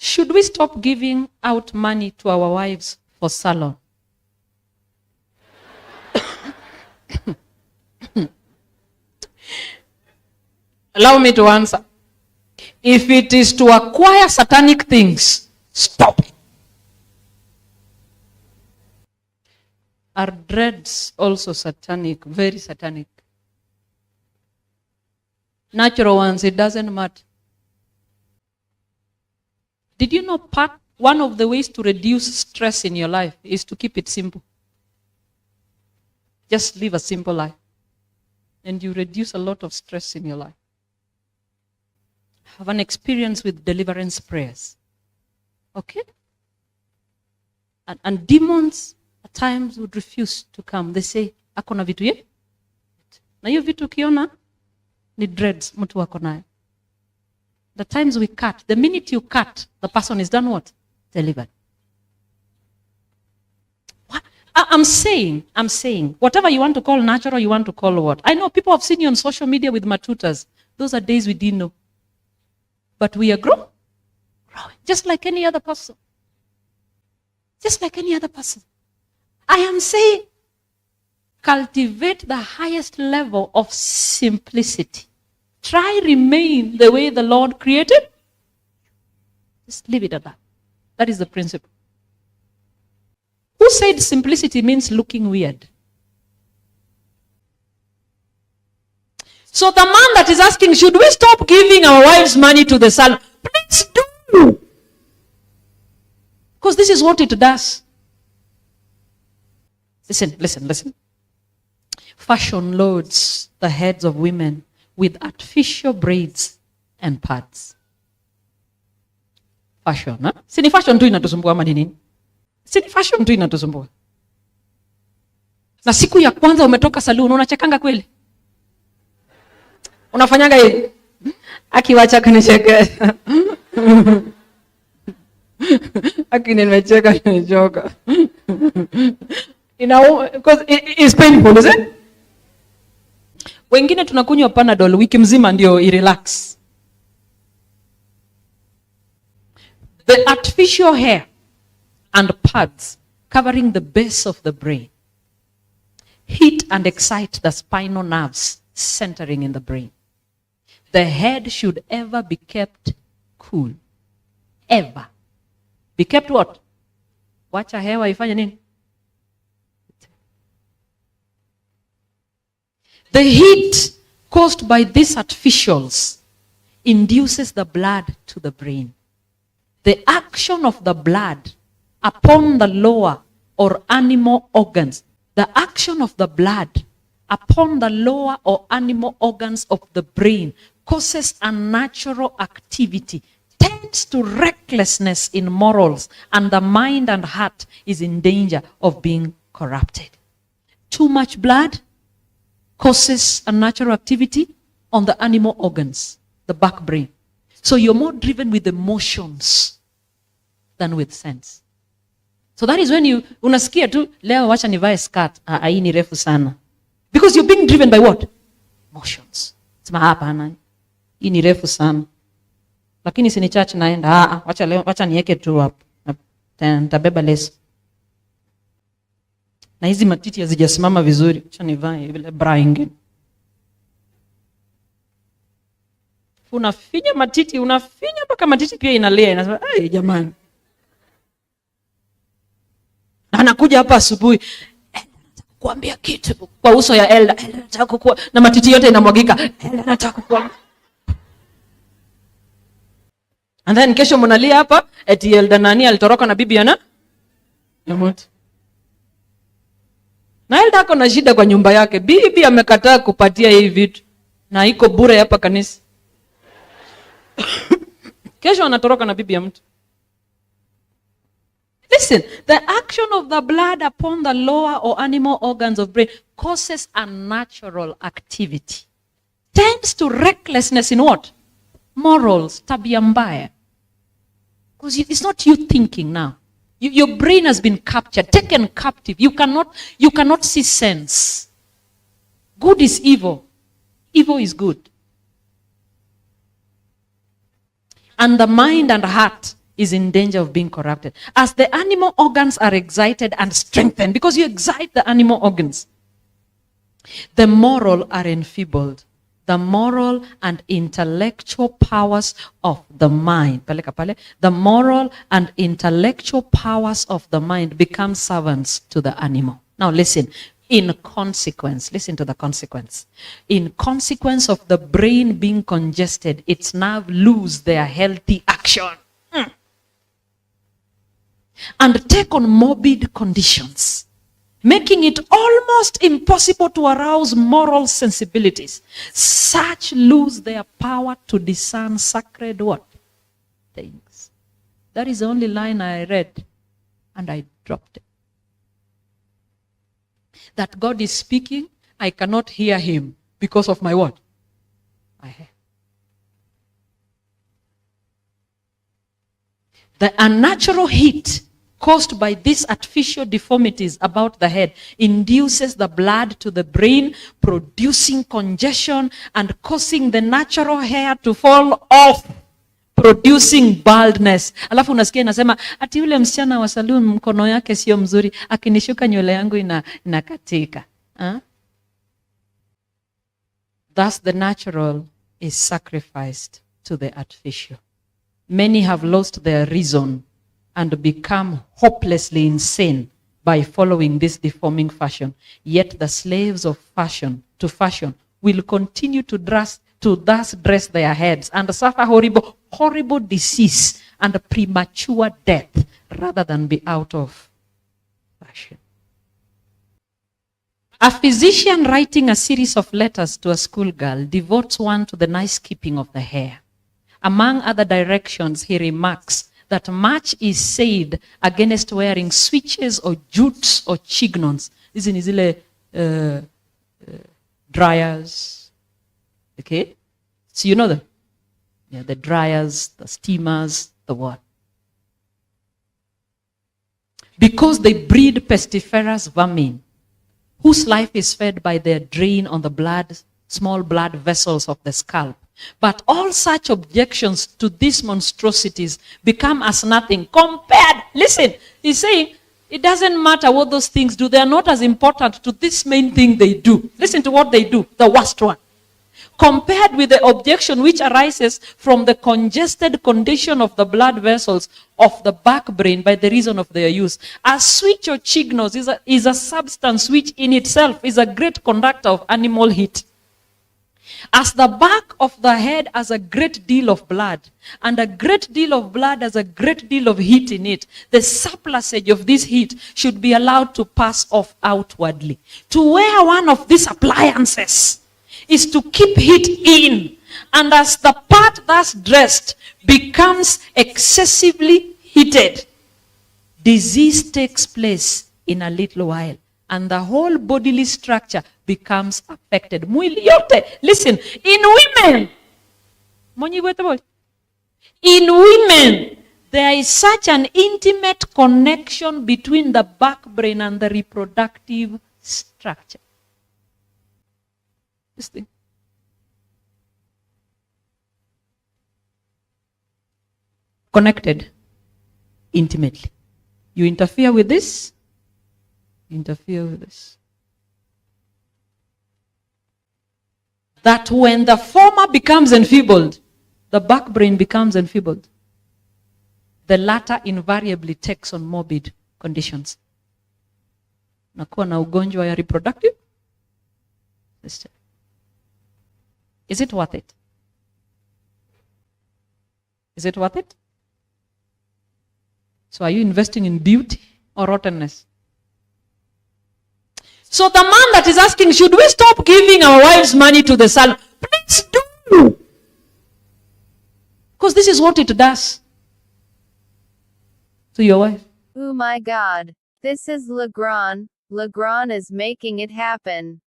Should we stop giving out money to our wives for salon? Allow me to answer. If it is to acquire satanic things, stop. Are dreads also satanic? Very satanic. Natural ones, it doesn't matter. Did you know one of the ways to reduce stress in your life is to keep it simple? Just live a simple life. And you reduce a lot of stress in your life. Have an experience with deliverance prayers. Okay? And demons at times would refuse to come. They say, ako na vitu ye? Na hiyo vitu ukiona ni dreads mtu wako nayo. The times we cut, the minute you cut, the person is done what? Delivered. What? I'm saying, whatever you want to call natural, you want to call what? I know people have seen you on social media with matutas. Those are days we didn't know. But we are growing. Just like any other person. Just like any other person. I am saying, cultivate the highest level of simplicity. Try remain the way the Lord created. Just leave it at that. That is the principle. Who said simplicity means looking weird? So the man that is asking, should we stop giving our wives money to the salon? Please do. Because this is what it does. Listen. Fashion loads the heads of women with artificial braids and pads. Fashion, huh? Sini fashion tu inatusumbua ama nini? Sini fashion tu inatusumbua. Na siku ya kwanza umetoka salon, unachekanga kweli? Unafanyaga hivi? Akiwacha kunicheka. Nimecheka nimechoka. Because it's painful, is it? Wengine tunakunywa Panadol wiki mzima ndio irelax. The artificial hair and pads covering the base of the brain hit and excite the spinal nerves centering in the brain. The head should ever be kept cool. Ever. Be kept what? Wacha hewa ifanye nini? The heat caused by these artificials induces the blood to the brain. The action of the blood upon the lower or animal organs, the action of the blood upon the lower or animal organs of the brain causes unnatural activity, tends to recklessness in morals, and the mind and heart is in danger of being corrupted. Too much blood causes unnatural activity on the animal organs, the back brain. So you're more driven with emotions than with sense. So that is when unasikia tu, leo wacha nivae skirt, hii ni refu sana. Because you're being driven by what? Emotions. Sema hapana, hii ni refu sana. Lakini si ni church naenda, wacha niweke tu hapo. Nitabeba leso. Na hizi matiti hazijasimama vizuri, acha nivae vile bra ingine. Unafinya matiti mpaka matiti pia inalia, inasema, "Ai jamani." Na anakuja hapa asubuhi, kuambia kitu kwa uso ya Elda, nataka kukua, na matiti yote inamwagika, Elda nataka kukua. And then kesho mnalia hapa, eti Elda nani alitoroka na bibi yana? Yamoto. Na Elda ako na shida kwa nyumba yake. Bibi amekataa kupatia hii vitu. Na iko bure hapa kanisa. Kesho anatoroka na bibi ya mtu. Listen, the action of the blood upon the lower or animal organs of brain causes unnatural activity. Tends to recklessness in what? Morals, tabia mbaya. Because it's not you thinking now. Your brain has been captured, taken captive. You cannot see sense. Good is evil. Evil is good. And the mind and heart is in danger of being corrupted. As the animal organs are excited and strengthened, because you excite the animal organs, the moral are enfeebled. The moral and intellectual powers of the mind, the moral and intellectual powers of the mind become servants to the animal. Now listen, in consequence, listen to the consequence. In consequence of the brain being congested, its nerves lose their healthy action and take on morbid conditions, making it almost impossible to arouse moral sensibilities. Such lose their power to discern sacred what? Things. That is the only line I read, and I dropped it. That God is speaking, I cannot hear him because of my what? My hair. The unnatural heat caused by these artificial deformities about the head induces the blood to the brain, producing congestion and causing the natural hair to fall off, producing baldness. Alafu unasikia inasema ati yule msichana wa saloon mkono yake sio mzuri, akinishuka nywele yangu inakatika. Thus the natural is sacrificed to the artificial. Many have lost their reason and become hopelessly insane by following this deforming fashion. Yet the slaves of fashion will continue to thus dress their heads and suffer horrible disease and premature death rather than be out of fashion. A physician writing a series of letters to a schoolgirl devotes one to the nice keeping of the hair. Among other directions, he remarks that much is said against wearing switches or jutes or chignons. Hizi ni zile dryers. Okay? So you know them? Yeah, the dryers, the steamers, the what? Because they breed pestiferous vermin, whose life is fed by their drain on the small blood vessels of the scalp. But all such objections to these monstrosities become as nothing compared. Listen, he's saying it doesn't matter what those things do. They are not as important to this main thing they do. Listen to what they do, the worst one. Compared with the objection which arises from the congested condition of the blood vessels of the back brain by the reason of their use. A switch or chignos is a substance which in itself is a great conductor of animal heat. As the back of the head has a great deal of blood, and a great deal of blood has a great deal of heat in it, the surplusage of this heat should be allowed to pass off outwardly. To wear one of these appliances is to keep heat in, and as the part thus dressed becomes excessively heated, disease takes place in a little while, and the whole bodily structure becomes affected. Mwili yote. Listen, in women, there is such an intimate connection between the back brain and the reproductive structure. This thing. Connected intimately. You interfere with this, interfere with this. That when the former becomes enfeebled, the back brain becomes enfeebled. The latter invariably takes on morbid conditions. Nakuwa na ugonjwa ya reproductive system. Is it worth it? Is it worth it? So are you investing in beauty or rottenness? So the man that is asking, should we stop giving our wives money to the salon? Please do. Because this is what it does to your wife. Oh my God. This is Legrand. Legrand is making it happen.